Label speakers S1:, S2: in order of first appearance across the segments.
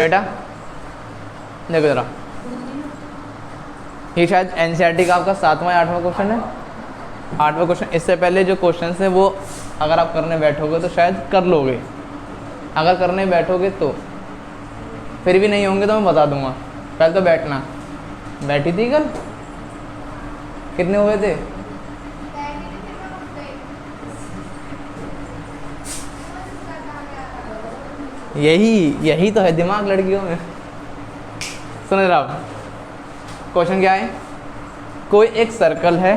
S1: बेटा देखो जरा, ये शायद एनसीईआरटी का आपका 7वां या 8वां क्वेश्चन है, 8वां क्वेश्चन। इससे पहले जो क्वेश्चन है वो अगर आप करने बैठोगे तो शायद कर लोगे, अगर करने बैठोगे तो, फिर भी नहीं होंगे तो मैं बता दूंगा। पहले तो बैठना। बैठी थी कल? कितने हुए थे? यही तो है दिमाग लड़कियों में। सुनो जरा, क्वेश्चन क्या है? कोई एक सर्कल है,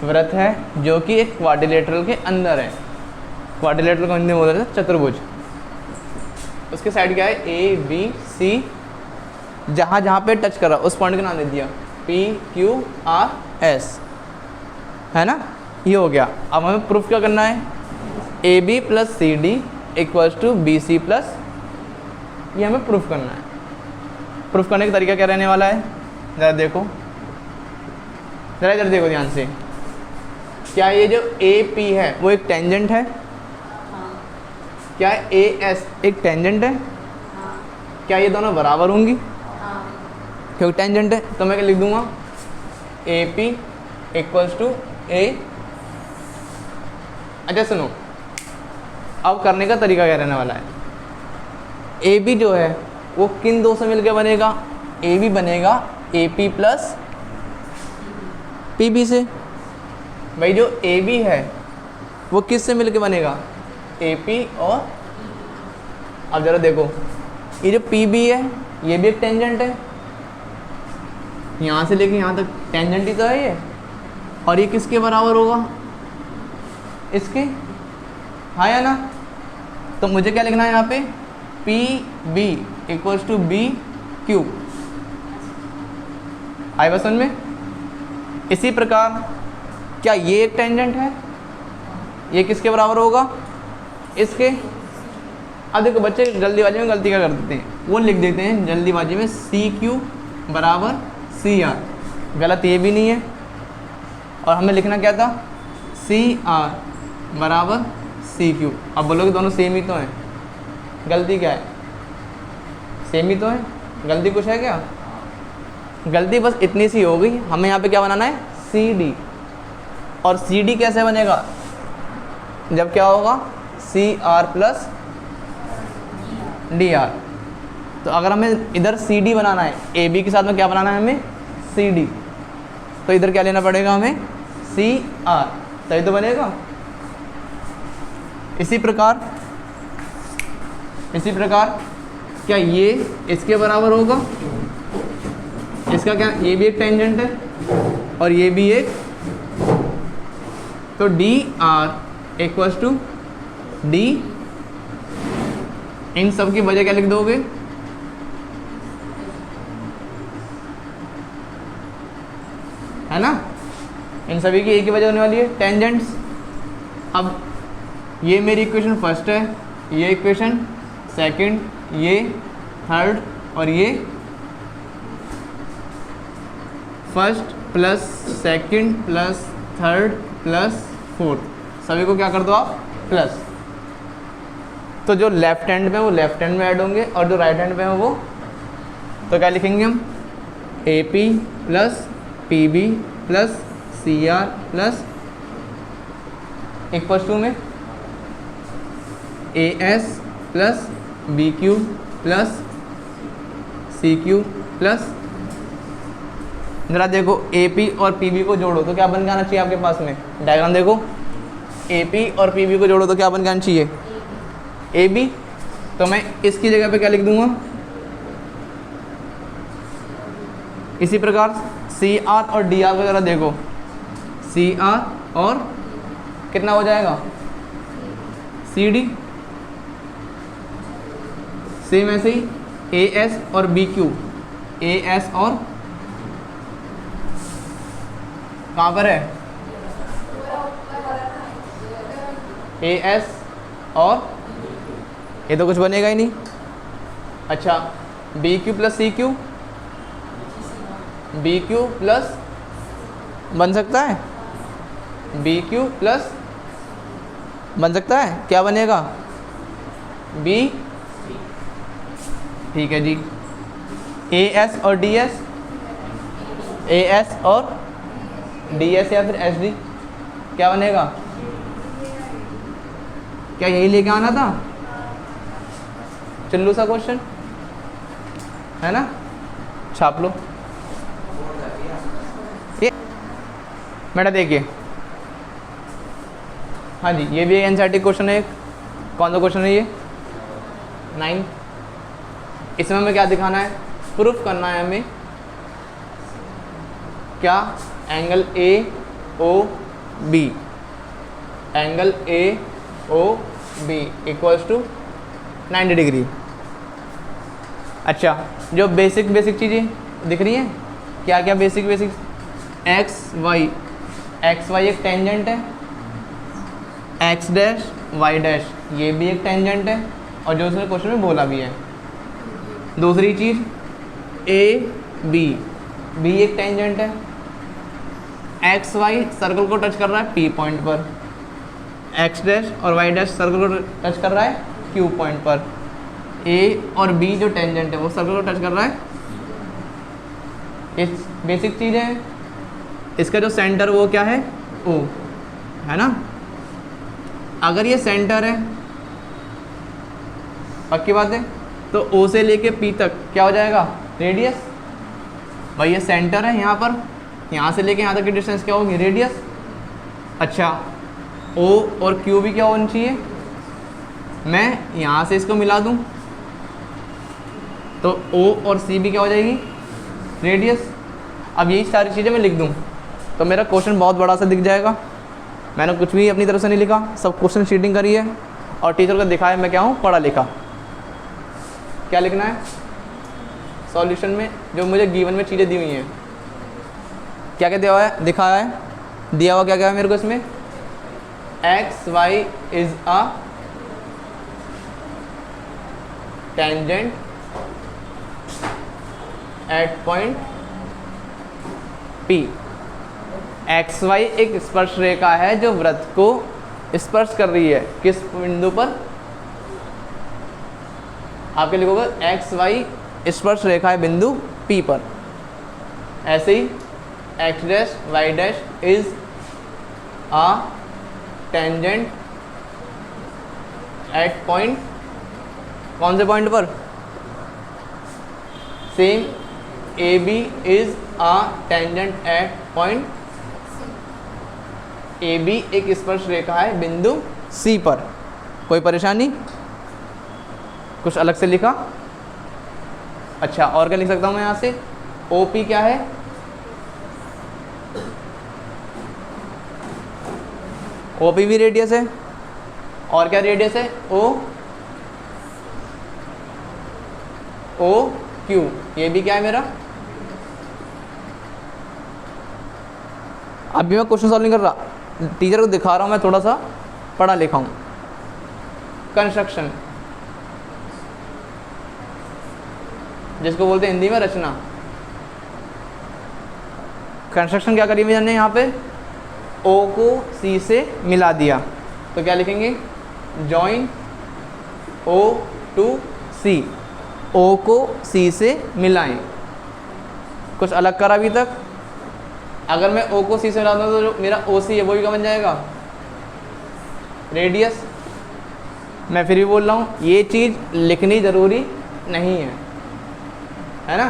S1: वृत्त है, जो कि एक क्वाड्रिलेटरल के अंदर है। क्वाड्रिलेटरल को हिंदी में बोलते हैं चतुर्भुज। उसके साइड क्या है? ए बी सी, जहाँ जहाँ पे टच कर रहा उस पॉइंट का नाम दे दिया पी क्यू आर एस, है ना? ये हो गया। अब हमें प्रूफ क्या करना है? A B plus C D equals to B C plus, ये हमें प्रूफ करना है। प्रूफ करने का तरीका क्या रहने वाला है? ज़रा देखो, ज़रा इधर देखो ध्यान से। क्या ये जो ए पी है वो एक टेंजेंट है? क्या ए एस एक टेंजेंट है? क्या ये दोनों बराबर होंगी? क्योंकि टेंजेंट है। तो मैं क्या लिख दूंगा? ए पी इक्वल्स टू ए। अच्छा सुनो, अब करने का तरीका क्या रहने वाला है? ए बी जो है वो किन दो से मिलकर बनेगा? ए बी बनेगा A P plus P B से। भाई जो ए बी है वो किस से मिलकर बनेगा? ए पी और, अब जरा देखो, ये जो पी बी है ये भी एक टेंजेंट है, यहाँ से लेके यहाँ तक टेंजेंट ही तो है ये। और ये किसके बराबर होगा? इसके, हाँ या ना? तो मुझे क्या लिखना है यहाँ पे? P B equals to B Q. आई बस में। इसी प्रकार क्या ये एक टेंजेंट है? ये किसके बराबर होगा? इसके। अब देखो बच्चे जल्दीबाजी में गलती क्या कर देते हैं, वो लिख देते हैं जल्दीबाजी में सी क्यू बराबर सी आर। गलत ये भी नहीं है। और हमें लिखना क्या था? सी आर बराबर सी क्यू। अब बोलोगे दोनों सेम ही तो हैं, गलती क्या है? सेम ही तो है, गलती कुछ है क्या? गलती बस इतनी सी हो गई। हमें यहाँ पे क्या बनाना है? C D. और सी डी कैसे बनेगा? जब क्या होगा? C R plus D R. तो अगर हमें इधर सी डी बनाना है, ए बी के साथ में क्या बनाना है हमें? C D. तो इधर क्या लेना पड़ेगा हमें? C R. तभी तो बनेगा। इसी प्रकार क्या ये इसके बराबर होगा? इसका क्या? ये भी एक टेंजेंट है और ये भी एक। तो D R equals to D, इन सब की वजह क्या लिख दोगे? है ना? इन सभी की एक ही वजह होने वाली है, टेंजेंट्स। अब ये मेरी इक्वेशन फर्स्ट है, ये इक्वेशन सेकंड, ये थर्ड, और ये first plus second plus third plus fourth, सभी को क्या कर दो आप? प्लस। तो जो लेफ्ट हैंड में वो लेफ्ट हैंड में ऐड होंगे और जो राइट हैंड में है वो, तो क्या लिखेंगे हम? A P plus P B plus C R plus equals to में A S plus B Q plus C Q plus, जरा देखो ए पी और पी बी को जोड़ो तो क्या बन के आना चाहिए आपके पास में? डायग्राम देखो, ए पी और पी बी को जोड़ो तो क्या बन के आना चाहिए? A B. तो मैं इसकी जगह पे क्या लिख दूंगा? इसी प्रकार सी आर और डी आर वगैरह देखो, सी आर और कितना हो जाएगा? सी डी। सेम ऐसे ही ए एस और बी क्यू, ए एस और कहाँ पर है? ए एस और, ये तो कुछ बनेगा ही नहीं। अच्छा B Q plus C Q, B Q plus बन सकता है, बी क्यू प्लस बन सकता है, क्या बनेगा? बी ठीक है जी। ए एस और डी एस, ए एस और डी एस या फिर एस डी, क्या बनेगा? क्या यही लेके आना था? चुल्लू सा क्वेश्चन है ना, छाप लो ये बेटा। देखिए हाँ जी, ये भी एक एनसीईआरटी क्वेश्चन है। एक कौन सा क्वेश्चन है ये? 9। इसमें हमें क्या दिखाना है? प्रूफ करना है हमें क्या? Angle A O B, angle A O B equals to 90 degree. अच्छा, जो बेसिक चीज़ें दिख रही हैं, क्या क्या बेसिक एक्स वाई एक टेंजेंट है, एक्स डैश वाई डैश ये भी एक टेंजेंट है, और जो उसने क्वेश्चन में बोला भी है। दूसरी चीज़ ए बी एक टेंजेंट है, एक्स वाई सर्कल को टच कर रहा है पी पॉइंट पर, एक्स डैश और वाई डैश सर्कल को टच कर रहा है क्यू पॉइंट पर, ए और बी जो टेंजेंट है वो सर्कल को टच कर रहा है। इस बेसिक चीज़ है। इसका जो सेंटर वो क्या है? ओ, है ना। अगर ये सेंटर है, पक्की बात है, तो ओ से लेके पी तक क्या हो जाएगा? रेडियस। भाई ये सेंटर है यहाँ पर, यहाँ से लेके यहाँ तक की डिस्टेंस क्या होगी? रेडियस। अच्छा, ओ और क्यू भी क्या होनी चाहिए? मैं यहाँ से इसको मिला दूँ तो ओ और सी भी क्या हो जाएगी? रेडियस। अब यही सारी चीज़ें मैं लिख दूँ तो मेरा क्वेश्चन बहुत बड़ा सा दिख जाएगा। मैंने कुछ भी अपनी तरफ से नहीं लिखा, सब क्वेश्चन शीटिंग करी है और टीचर को दिखाया मैं क्या हूँ, पढ़ा लिखा। क्या लिखना है सॉल्यूशन में? जो मुझे गिवन में चीज़ें दी हुई हैं, क्या क्या दिया हुआ है, दिखाया है, दिया हुआ क्या क्या है मेरे को इसमें? X Y is a tangent at point P. X Y एक स्पर्श रेखा है जो वृत्त को स्पर्श कर रही है, किस बिंदु पर? आपके लिखोगे एक्स वाई स्पर्श रेखा है बिंदु पी पर। ऐसे ही X dash Y dash is a tangent at point, कौन से पॉइंट पर? Same A B is a tangent at point, A B एक स्पर्श रेखा है बिंदु सी पर। कोई परेशानी? कुछ अलग से लिखा? अच्छा, और क्या लिख सकता हूँ मैं यहाँ से? ओ पी क्या है? ओ पी भी रेडियस है, और क्या रेडियस है? ओ क्यू, ये भी क्या है मेरा? अभी मैं क्वेश्चन सॉल्व नहीं कर रहा, टीचर को दिखा रहा हूँ, मैं थोड़ा सा पढ़ा लिखा हूँ। कंस्ट्रक्शन, जिसको बोलते हैं हिंदी में रचना। कंस्ट्रक्शन क्या करी मैंने यहाँ पे? ओ को सी से मिला दिया, तो क्या लिखेंगे? जॉइन ओ टू सी। ओ को सी से मिलाएं। कुछ अलग करा अभी तक? अगर मैं ओ को सी से मिला दूँ तो जो मेरा ओ सी है वो भी क्या बन जाएगा? रेडियस। मैं फिर भी बोल रहा हूँ, ये चीज़ लिखनी ज़रूरी नहीं है ना,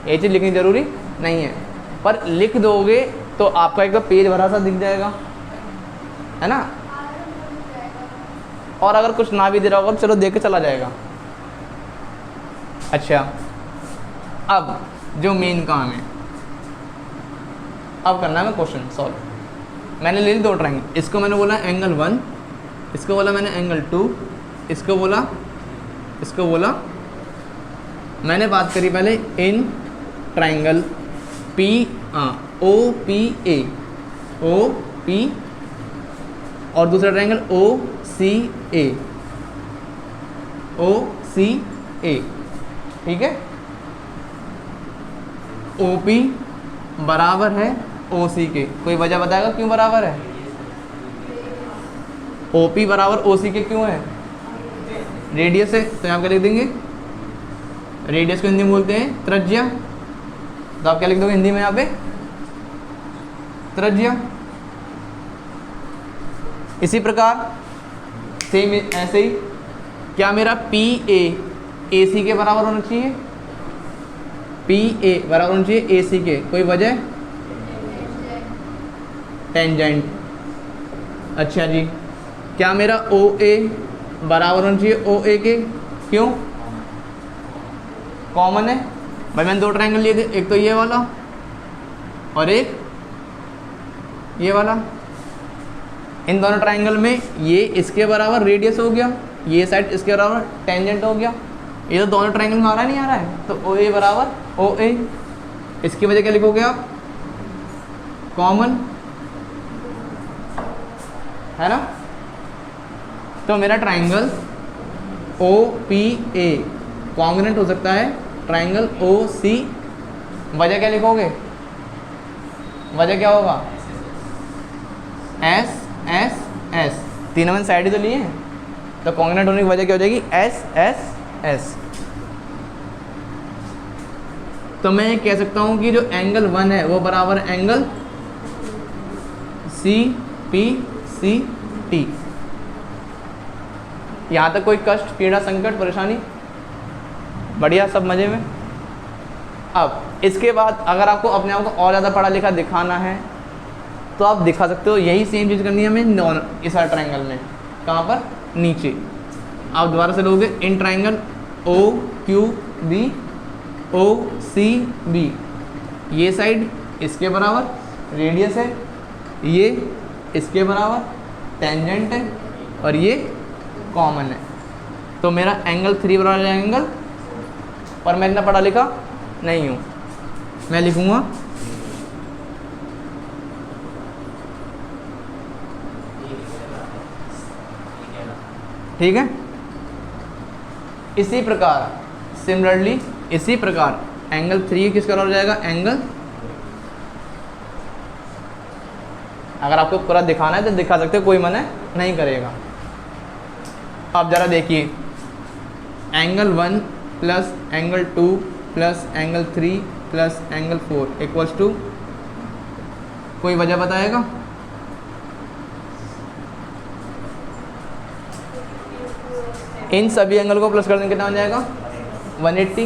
S1: ये चीज़ लिखनी ज़रूरी नहीं है, पर लिख दोगे तो आपका एक पेज भरा सा दिख जाएगा, है ना। और अगर कुछ ना भी दे रहा होगा तो चलो देख के चला जाएगा। अच्छा, अब जो मेन काम है, अब करना है मैं क्वेश्चन सॉल्व। मैंने ले ली दो ट्रायंगल, इसको मैंने बोला एंगल 1, इसको बोला मैंने एंगल 2, इसको बोला मैंने बात करी पहले इन ट्रायंगल ओ पी ए और दूसरा ट्रायंगल ओ सी ए, ठीक है। ओ पी बराबर है ओ सी के, कोई वजह बताएगा क्यों बराबर है? ओ पी बराबर ओ सी के क्यों है? रेडियस है, तो यहाँ पे लिख देंगे रेडियस को हिंदी में बोलते हैं त्रिज्या। तो आप क्या लिख दोगे हिंदी में यहाँ पे? त्रिज्या। इसी प्रकार सेम ऐसे ही, क्या मेरा पी ए सी के बराबर होना चाहिए? पी ए बराबर होना चाहिए ए सी के, कोई वजह? टेंजेंट। अच्छा जी, क्या मेरा ओ ए बराबर होना चाहिए ओ ए के? क्यों? कॉमन है भाई। मैंने दो ट्रायंगल लिए थे, एक तो ये वाला और एक ये वाला। इन दोनों ट्रायंगल में ये इसके बराबर रेडियस हो गया, ये साइड इसके बराबर टेंजेंट हो गया। ये तो दोनों ट्रायंगल में आ रहा है, नहीं आ रहा है? तो ओ ए बराबर ओ ए। इसकी वजह क्या लिखोगे आप? कॉमन, है ना? तो मेरा triangle O P A congruent हो सकता है ट्रायंगल ओ सी। वजह क्या लिखोगे? वजह क्या होगा? एस एस एस, तीनों में साइड ही तो लिए हैं, तो कॉन्ग्रुएंट होने की वजह क्या हो जाएगी? S S S. तो मैं कह सकता हूं कि जो एंगल 1 है वो बराबर angle C P C T. यहाँ तक कोई कष्ट, पीड़ा, संकट, परेशानी? बढ़िया, सब मज़े में। अब इसके बाद अगर आपको अपने आप को और ज़्यादा पढ़ा लिखा दिखाना है तो आप दिखा सकते हो। यही सेम चीज़ करनी है हमें इस ट्रायंगल में। कहाँ पर? नीचे। आप दोबारा से लोगे in triangle O Q B O C B, ये साइड इसके बराबर रेडियस है, ये इसके बराबर टेंजेंट है और ये कॉमन है। तो मेरा एंगल 3 बराबर एंगल, पर मैं इतना पढ़ा लिखा नहीं हूँ, मैं लिखूँगा ठीक है। इसी प्रकार सिमिलरली, इसी प्रकार एंगल 3 किसका हो जाएगा? एंगल, अगर आपको पूरा दिखाना है तो दिखा सकते हो, कोई मना नहीं करेगा। अब ज़रा देखिए, angle 1 plus angle 2 plus angle 3 plus angle 4 equals to, कोई वजह बताएगा? इन सभी एंगल को प्लस करने कितना हो जाएगा? 180,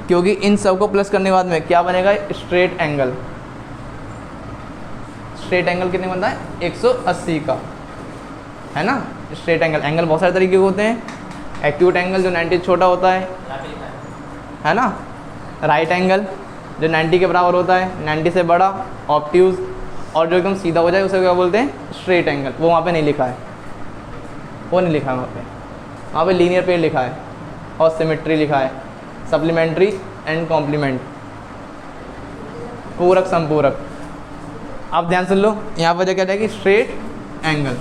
S1: क्योंकि इन सब को प्लस करने के बाद में क्या बनेगा? Straight angle. स्ट्रेट एंगल कितने बनता है? 180 का, है ना? स्ट्रेट एंगल, एंगल बहुत सारे तरीके के होते हैं। एक्यूट एंगल जो 90 छोटा होता है ना? राइट एंगल जो 90 के बराबर होता है, 90 से बड़ा। ऑब्ट्यूज, और जो एकदम सीधा हो जाए उसे क्या बोलते हैं? Straight angle. वो वहाँ पे नहीं लिखा है, वो नहीं लिखा है वहाँ पे लीनियर पेयर लिखा है और सिमेट्री लिखा है, सप्लीमेंट्री एंड कॉम्प्लीमेंट, पूरक संपूरक। आप ध्यान सुन लो, यहाँ पर क्या जाएगी? Straight angle.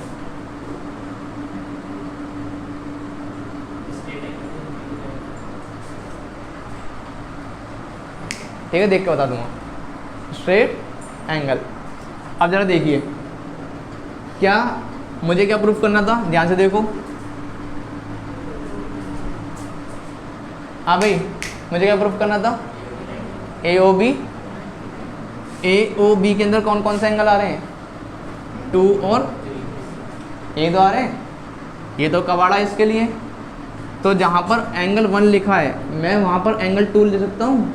S1: ठीक है, देख के बता दूंगा। Straight angle. अब जरा देखिए, क्या मुझे क्या प्रूफ करना था? ध्यान से देखो। हाँ भाई, मुझे क्या प्रूफ करना था? ए ओ बी के अंदर कौन कौन से एंगल आ रहे हैं? 2 और ये तो आ रहे हैं। ये तो कबाड़ा इसके लिए। तो जहाँ पर एंगल 1 लिखा है, मैं वहाँ पर एंगल 2 ले सकता हूँ,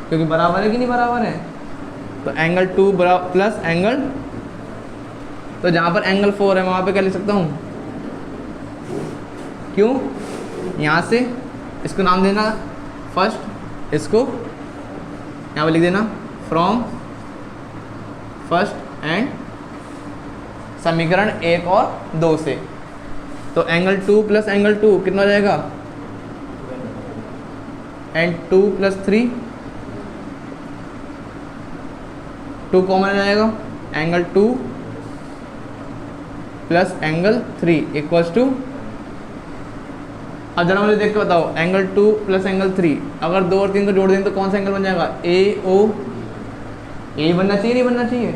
S1: क्योंकि बराबर है कि नहीं बराबर है? तो एंगल 2 प्लस एंगल, तो जहाँ पर एंगल 4 है वहाँ पे क्या लिख सकता हूँ? क्यों? यहाँ से इसको नाम देना फर्स्ट, इसको यहाँ पे लिख देना फ्रॉम फर्स्ट एंड समीकरण 1 और 2 से। तो एंगल 2 प्लस एंगल 2 कितना हो जाएगा? एंड 2 प्लस 3, 2 कॉमन आ जाएगा। Angle 2 plus angle 3 equals to, अब जरा मुझे देख के बताओ, एंगल 2 प्लस एंगल 3, अगर 2 और 3 को जोड़ दें तो कौन सा एंगल बन जाएगा? ए ओ, ए बनना चाहिए नहीं बनना चाहिए?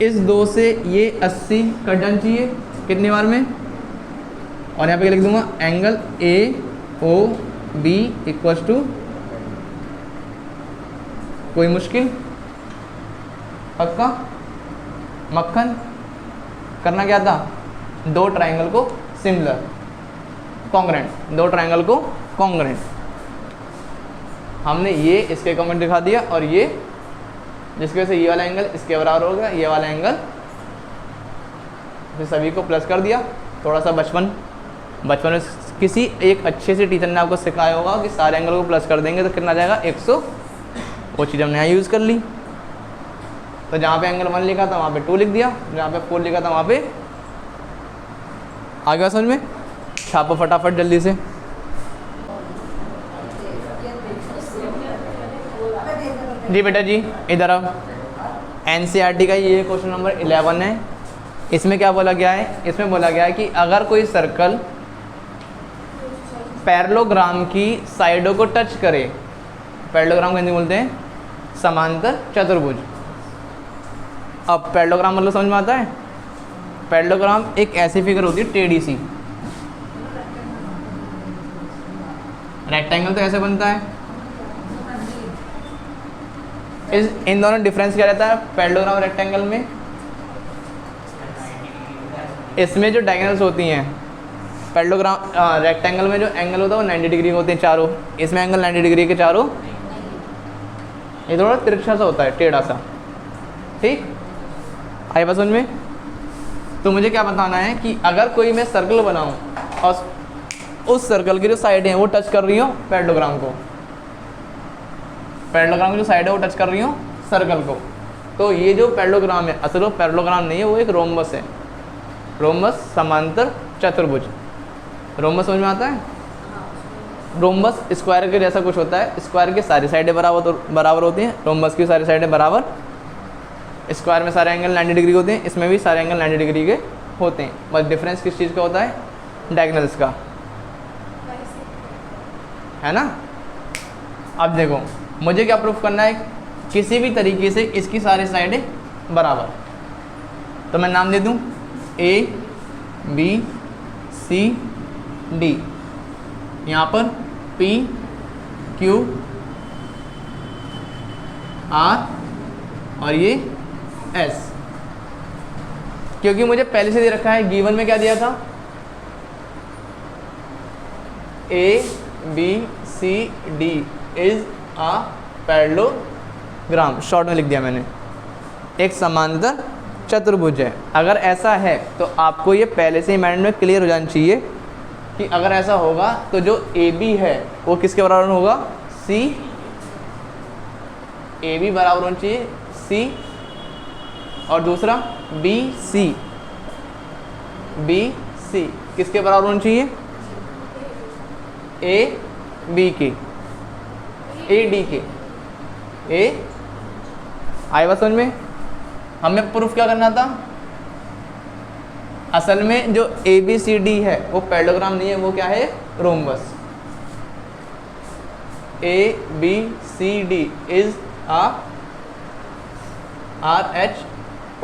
S1: इस 2 से ये 80 कट जाना चाहिए कितनी बार में? और यहाँ पे लिख दूंगा angle A O B equals to, कोई मुश्किल, पक्का, मक्खन। करना क्या था, दो ट्रायंगल को सिमिलर, कॉन्ग्रेंट, दो ट्रायंगल को कॉन्ग्रेंट। हमने ये इसके कॉन्ग्रेंट दिखा दिया और ये जिसकी वजह से ये वाला एंगल इसके बराबर हो गया, ये वाला एंगल, फिर सभी को प्लस कर दिया। थोड़ा सा बचपन में किसी एक अच्छे से टीचर ने आपको सिखाया होगा कि सारे एंगल को प्लस कर देंगे तो कितना आ जाएगा 100, वो चीज़ हमने यहाँ यूज़ कर ली। तो जहाँ पे एंगल 1 लिखा था वहाँ पे 2 लिख दिया, जहाँ पे 4 लिखा था वहाँ पे, आ गया समझ में। छापो फटाफट जल्दी से। जी बेटा जी इधर अब NCERT का ये क्वेश्चन नंबर 11 है। इसमें क्या बोला गया है, इसमें बोला गया है कि अगर कोई सर्कल पैरेललोग्राम की साइडों को टच करे, पैरेललोग्राम को हिंदी बोलते हैं समांतर चतुर्भुज। अब पैरेललोग्राम मतलब समझ में आता है, पैरेललोग्राम एक ऐसी फिगर होती है टेढ़ी सी। रेक्टेंगल तो ऐसे बनता है। इन दोनों डिफरेंस क्या रहता है पैरेललोग्राम और रेक्टेंगल में, इसमें जो डायगोनल्स होती हैं, पैरेललोग्राम रेक्टेंगल में जो एंगल होता है वो 90 डिग्री होते हैं चारों, इसमें एंगल 90 डिग्री के चारों, ये थोड़ा तिरछा सा होता है, टेढ़ा सा। ठीक, आई बात समझ में। तो मुझे क्या बताना है कि अगर कोई मैं सर्कल बनाऊं और उस सर्कल की जो साइड है वो टच कर रही हो पैरेललोग्राम को, पैरेललोग्राम की जो साइड है वो टच कर रही हो सर्कल को, तो ये जो पैरेललोग्राम है असल वो पैरेललोग्राम नहीं है, वो एक रोम्बस है। रोम्बस समांतर चतुर्भुज। रोम्बस समझ में आता है, रोम्बस स्क्वायर के जैसा कुछ होता है। स्क्वायर की सारी साइडें बराबर होती हैं, रोम्बस की सारी साइडें बराबर। स्क्वायर में सारे एंगल 90 डिग्री होते हैं, इसमें भी सारे एंगल 90 डिग्री के होते हैं। बस डिफरेंस किस चीज़ का होता है, डायगोनल्स का, है ना। अब देखो मुझे क्या प्रूफ करना है, किसी भी तरीके से इसकी सारी साइडें बराबर। तो मैं नाम दे दूं A B C D, यहाँ पर P Q R और ये S, क्योंकि मुझे पहले से दे रखा है। गिवन में क्या दिया था, A B C D is a parallelogram, short में लिख दिया मैंने, एक समांतर चतुर्भुज है। अगर ऐसा है तो आपको ये पहले से ही माइंड में क्लियर हो जाना चाहिए कि अगर ऐसा होगा तो जो AB है वो किसके बराबर होगा, C। AB बराबर होना चाहिए C, और दूसरा BC, BC किसके बराबर होना चाहिए, AB के, AD के, A। आई बात समझ में। हमें प्रूफ क्या करना था, असल में जो ABCD है वो पैरेललोग्राम नहीं है, वो क्या है, rhombus. ABCD is a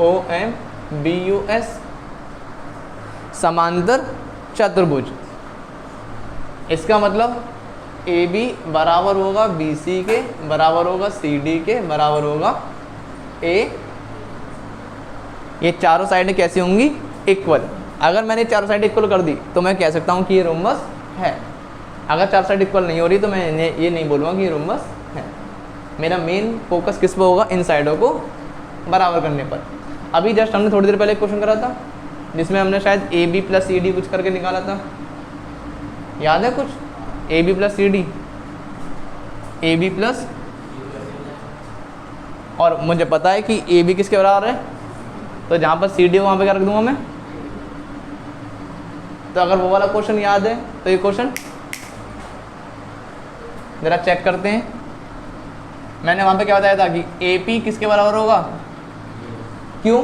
S1: RHOMBUS समांतर चतुर्भुज। इसका मतलब AB बराबर होगा BC के, बराबर होगा CD के, बराबर होगा A। ये चारों साइडें कैसी होंगी, इक्वल। अगर मैंने चारों साइड इक्वल कर दी तो मैं कह सकता हूँ कि ये रोम्बस है। अगर चार साइड इक्वल नहीं हो रही तो मैं ये नहीं बोलूँगा कि ये रोम्बस है। मेरा मेन फोकस किस पर होगा, इन साइडों को बराबर करने पर। अभी जस्ट हमने थोड़ी देर पहले एक क्वेश्चन करा था जिसमें हमने शायद AB + CD कुछ करके निकाला था, याद है कुछ, AB + CD, AB प्लस, और मुझे पता है कि AB किसके बराबर है, तो जहाँ पर CD वहाँ पे क्या रख दूंगा मैं। तो अगर वो वाला क्वेश्चन याद है तो ये क्वेश्चन ज़रा चेक करते हैं। मैंने वहाँ पे क्या बताया था कि AP किसके बराबर होगा, क्यों,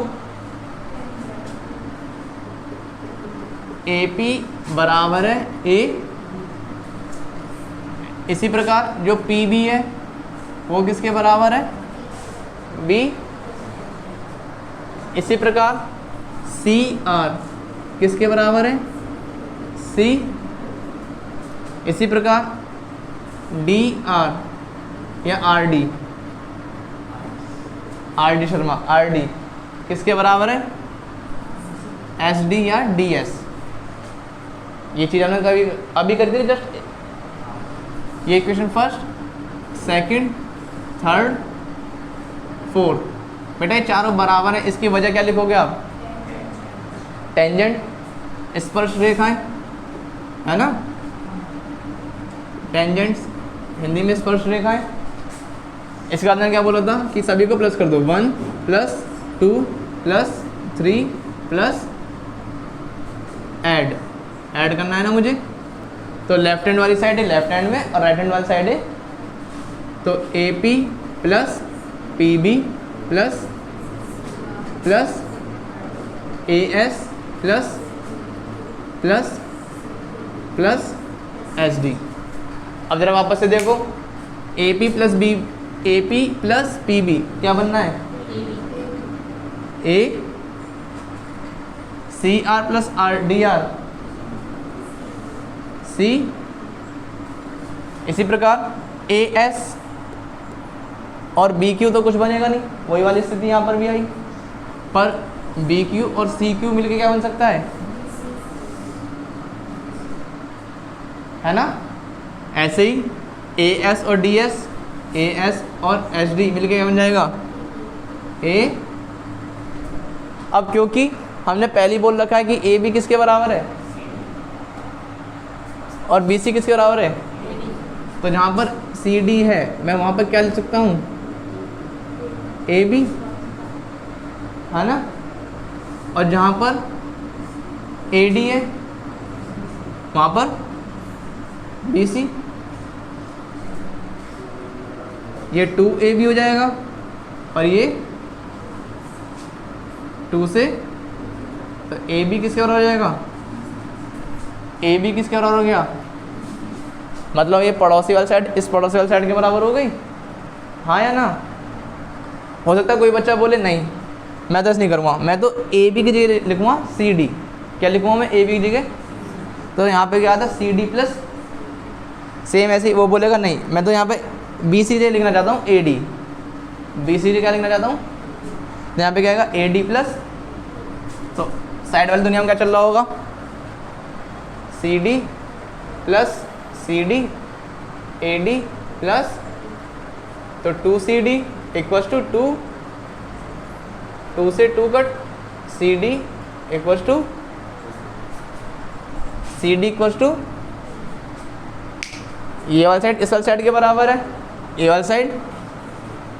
S1: AP बराबर है A। इसी प्रकार जो PB है वो किसके बराबर है, B। इसी प्रकार CR किसके बराबर है, C। इसी प्रकार डी आर या R D, R D Sharma, R D किसके बराबर है? एस डी या डी एस। ये चीज़ हमने कभी अभी कर दी जस्ट। ये equation first, second, third, fourth, बेटा ये चारों बराबर है। इसकी वजह क्या लिखोगे आप? टेंजेंट, स्पर्श रेखाएं, है ना, टेंजेंट्स हिंदी में स्पर्श रेखाएं। इसके बाद मैंने क्या बोला था कि सभी को प्लस कर दो, 1 + 2 + 3 प्लस ऐड करना है ना मुझे। तो लेफ्ट हैंड वाली साइड है लेफ्ट हैंड में और राइट हैंड वाली साइड है, तो AP + PB plus AS plus SD। अब जरा वापस से देखो, AP + PB क्या बनना है? A CR + RDR C। इसी प्रकार AS और BQ तो कुछ बनेगा नहीं, वही वाली स्थिति यहाँ पर भी आई, पर BQ और CQ मिलके क्या बन सकता है ना? ऐसे ही AS और DS, AS और SD मिलके क्या बन जाएगा? A। अब क्योंकि हमने पहले ही बोल रखा है कि AB किसके बराबर है और BC किसके बराबर है, तो जहाँ पर CD है मैं वहाँ पर क्या लिख सकता हूँ? AB, है ना, और जहाँ पर AD है वहाँ पर BC। ये 2AB हो जाएगा और ये 2 से, तो AB किसके बराबर हो जाएगा? AB किसके बराबर हो गया? मतलब ये पड़ोसी वाली साइड इस पड़ोसी वाली साइड के बराबर हो गई, हाँ या ना? हो सकता है कोई बच्चा बोले नहीं मैं तो ऐसे नहीं करूँगा, मैं तो AB की जगह लिखूँगा CD। क्या लिखूँगा मैं AB की जगह? तो यहाँ पे क्या आता है? CD प्लस, सेम ऐसे ही वो बोलेगा नहीं, मैं तो यहाँ पे BC की जगह लिखना चाहता हूँ AD। BC की जगह क्या लिखना चाहता हूँ? तो यहाँ पे क्या आएगा? AD प्लस, तो साइड वाली दुनिया में क्या चल रहा होगा? CD plus CD AD plus, तो 2CD इक्वल्स टू 2 से 2 कट, CD इक्वल्स टू ये वाली साइड इस वाली साइड के बराबर है, ये वाली साइड,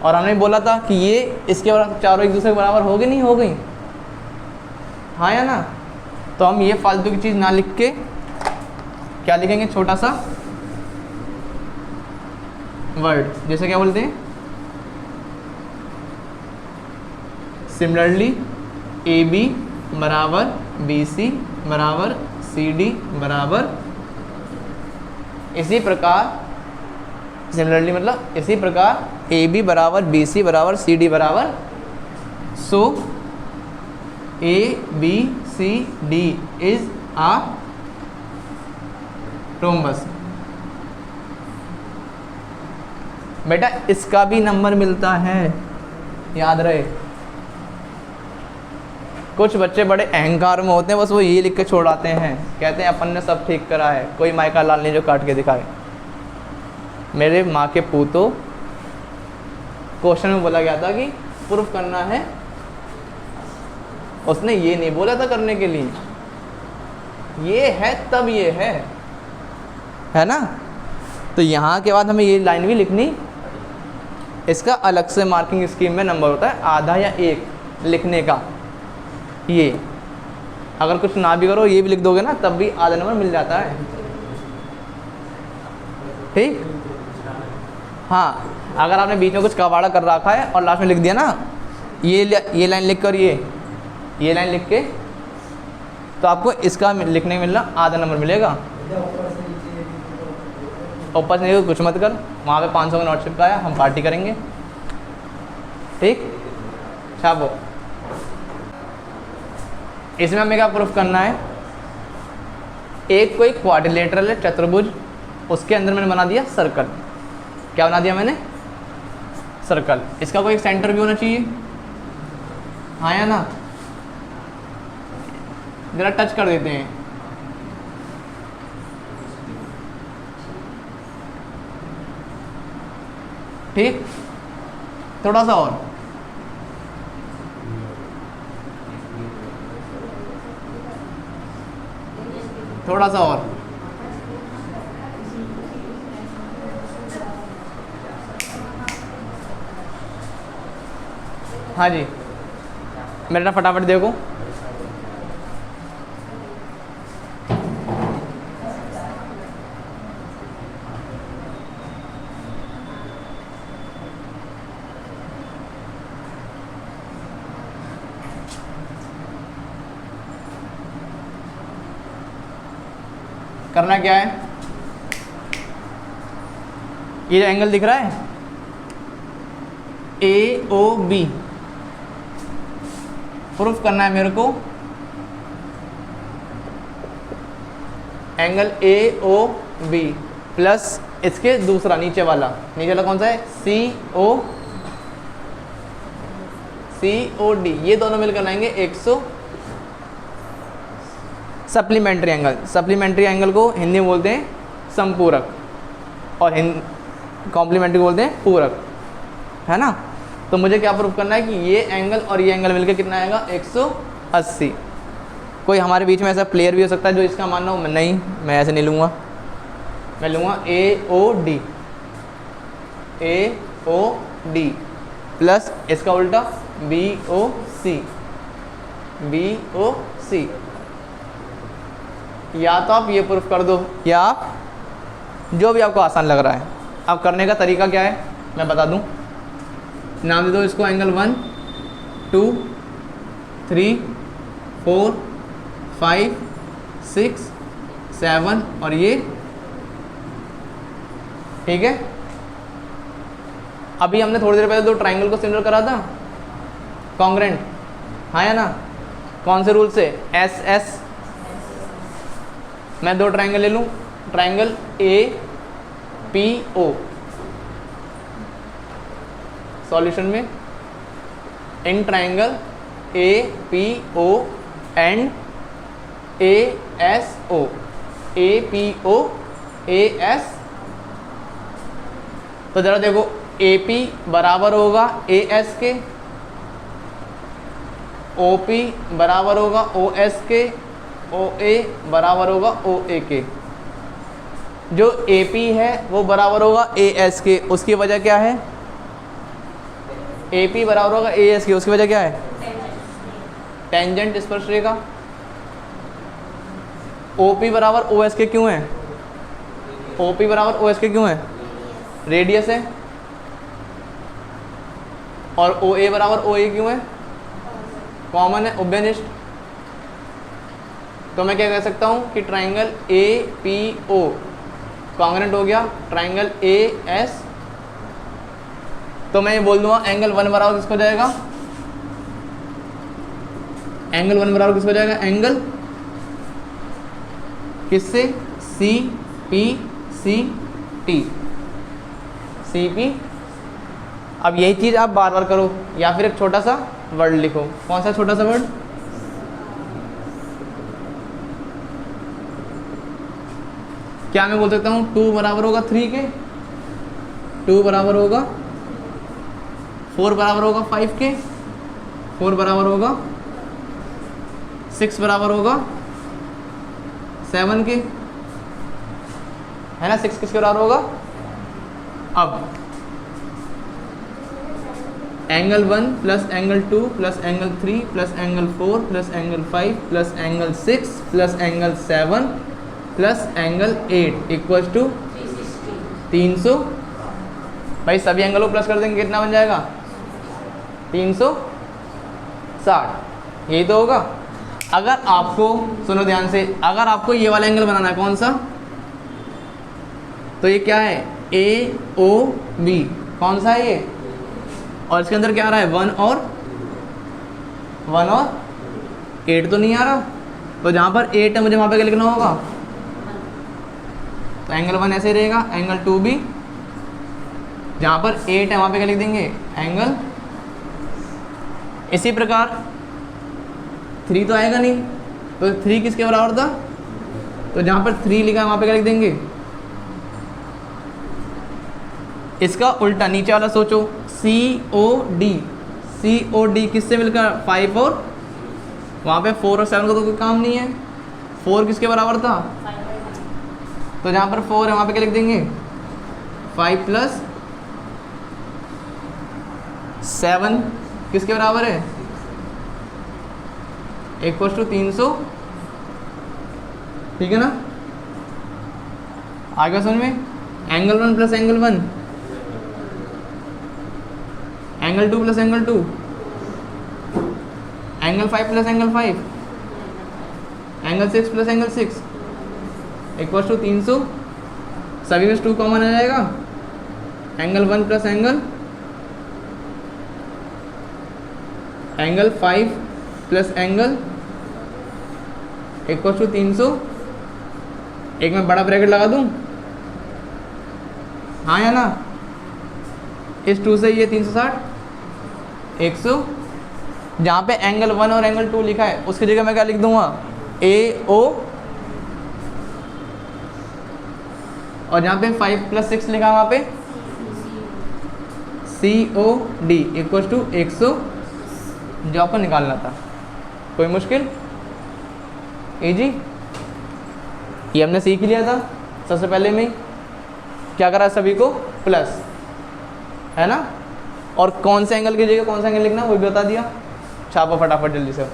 S1: और हमने बोला था कि ये इसके बराबर, चारों एक दूसरे के बराबर हो गई नहीं हो गई, हाँ या ना? तो हम ये फालतू की चीज़ ना लिख के क्या लिखेंगे? छोटा सा वर्ड, जैसे क्या बोलते हैं? सिमिलरली AB बराबर BC बराबर CD बराबर, इसी प्रकार सिमिलरली मतलब इसी प्रकार AB बराबर BC बराबर CD बराबर, सो ABCD इज आ रोम्बस। बेटा इसका भी नंबर मिलता है, याद रहे। कुछ बच्चे बड़े अहंकार में होते हैं, बस वो ये लिख के छोड़ आते हैं, कहते हैं अपन ने सब ठीक करा है, कोई माइका लाल नहीं जो काट के दिखाए। मेरे माँ के पूतो क्वेश्चन में बोला गया था कि प्रूफ करना है, उसने ये नहीं बोला था करने के लिए, ये है तब ये है ना? तो यहाँ के बाद हमें ये लाइन भी लिखनी, इसका अलग से मार्किंग स्कीम में नंबर होता है, आधा या 1 लिखने का। ये अगर कुछ ना भी करो ये भी लिख दोगे ना तब भी आधा नंबर मिल जाता है, ठीक? हाँ, अगर आपने बीच में कुछ कबाड़ा कर रखा है और लास्ट में लिख दिया ना ये लाइन लिख कर ये लाइन लिख के, तो आपको इसका लिखने में मिलना आधा नंबर मिलेगा। ऊपर से नहीं कुछ मत कर, वहाँ पे 500 का नोट चिपकाया, हम पार्टी करेंगे, ठीक? छापो। इसमें हमें क्या प्रूफ करना है? एक कोई क्वाड्रिलेटरल है, चतुर्भुज, उसके अंदर मैंने बना दिया सर्कल। क्या बना दिया मैंने? सर्कल। इसका कोई एक सेंटर भी होना चाहिए, हाँ या ना? जरा टच कर देते हैं। ठीक, थोड़ा सा और, थोड़ा सा और, हाँ जी, मेरा फटाफट देखो। करना क्या है, ये जो एंगल दिख रहा है AOB, प्रूफ करना है मेरे को एंगल AOB प्लस इसके दूसरा नीचे वाला कौन सा है? COD, ये दोनों मिलकर लाएंगे 100 सप्लीमेंट्री एंगल। सप्लीमेंट्री एंगल को हिंदी में बोलते हैं संपूरक और कॉम्प्लीमेंट्री को बोलते हैं पूरक, है ना? तो मुझे क्या प्रूफ करना है कि ये एंगल और ये एंगल मिलकर कितना आएगा? 180। कोई हमारे बीच में ऐसा प्लेयर भी हो सकता है जो इसका मानना हो, नहीं मैं ऐसे नहीं लूँगा, मैं लूँगा AOD प्लस इसका उल्टा BOC। या तो आप ये प्रूफ कर दो या आप जो भी आपको आसान लग रहा है। अब करने का तरीका क्या है मैं बता दूं। नाम दे दो इसको एंगल 1 2 3 4 5 6 7 और ये, ठीक है। अभी हमने थोड़ी देर पहले दो ट्राइंगल को सिमिलर करा था, कॉन्ग्रेंट, हाँ या ना? कौन से रूल से? SS। मैं दो ट्राइंगल ले लूँ, ट्राइंगल APO, सॉल्यूशन में in triangle APO and ASO, APO AS। तो जरा देखो, AP बराबर होगा AS के, OP बराबर होगा OS के, OA बराबर होगा OA के। जो AP है वो बराबर होगा AS के, उसकी वजह क्या है? AP बराबर होगा AS के, उसकी वजह क्या है? टेंजेंट स्पर्शरेखा। OP बराबर OS के क्यों है? OP बराबर OS के क्यों है? रेडियस है। और OA बराबर OA क्यों है? कॉमन है, उभयनिष्ठ। तो मैं क्या कह सकता हूँ कि ट्राइंगल APO कॉन्ग्रेंट हो गया ट्राइंगल AS। तो मैं ये बोल दूंगा एंगल 1 बराबर किसको जाएगा? एंगल 1 बराबर किसको जाएगा? एंगल किससे? CP। अब यही चीज़ आप बार बार करो, या फिर एक छोटा सा वर्ड लिखो। कौन सा छोटा सा वर्ड? क्या मैं बोल सकता हूँ 2 बराबर होगा 3 के, 2 बराबर होगा 4 बराबर होगा 5 के, 4 बराबर होगा 6 बराबर होगा 7 के, है ना? 6 किसके बराबर होगा? अब angle 1 plus angle 2 plus angle 3 plus angle 4 plus angle 5 plus angle 6 plus angle 7 plus angle 8 equal to 300। भाई सभी एंगल को प्लस कर देंगे, कितना बन जाएगा? 360। यही तो होगा। अगर आपको, सुनो ध्यान से, अगर आपको ये वाला एंगल बनाना है, कौन सा? तो ये क्या है? AOB। कौन सा है ये? और इसके अंदर क्या आ रहा है? 1 और 8 तो नहीं आ रहा। तो जहाँ पर 8 है मुझे वहाँ पे क्या लिखना होगा? तो एंगल 1 ऐसे रहेगा, एंगल 2 भी, जहाँ पर 8 है वहाँ पे क्या लिख देंगे, एंगल। इसी प्रकार 3 तो आएगा नहीं, तो 3 किसके बराबर था, तो जहाँ पर 3 लिखा है वहाँ पे क्या लिख देंगे। इसका उल्टा नीचे वाला सोचो, COD, COD किससे मिलकर 5 और वहाँ पे 4 और 7 का तो कोई काम नहीं है, 4 किसके बराबर था, तो जहाँ पर 4 है वहाँ पे क्या लिख देंगे, 5 प्लस 7 किसके बराबर है, 1/300, ठीक है ना। आगे समझ में, angle 1 plus angle 1, angle 2 plus angle 2, angle 5 plus angle 5, angle 6 plus angle 6, 1/300, सभी में 2 कॉमन आ जाएगा, angle 1 plus angle 5 plus angle 1/300, एक में बड़ा ब्रैकेट लगा दूं, हाँ या ना, इस 2 से ये 360, 100, जहाँ पे एंगल 1 और एंगल 2 लिखा है उसकी जगह मैं क्या लिख दूंगा, AO, और जहाँ पे 5 प्लस 6 लिखा है वहाँ पे COD = 100, जो आपको निकालना था। कोई मुश्किल, इजी, ये हमने सीख लिया था सबसे पहले में। क्या करा सभी को प्लस, है ना, और कौन से एंगल की जगह कौन सा एंगल लिखना वो भी बता दिया। छापो फटाफट जल्दी से।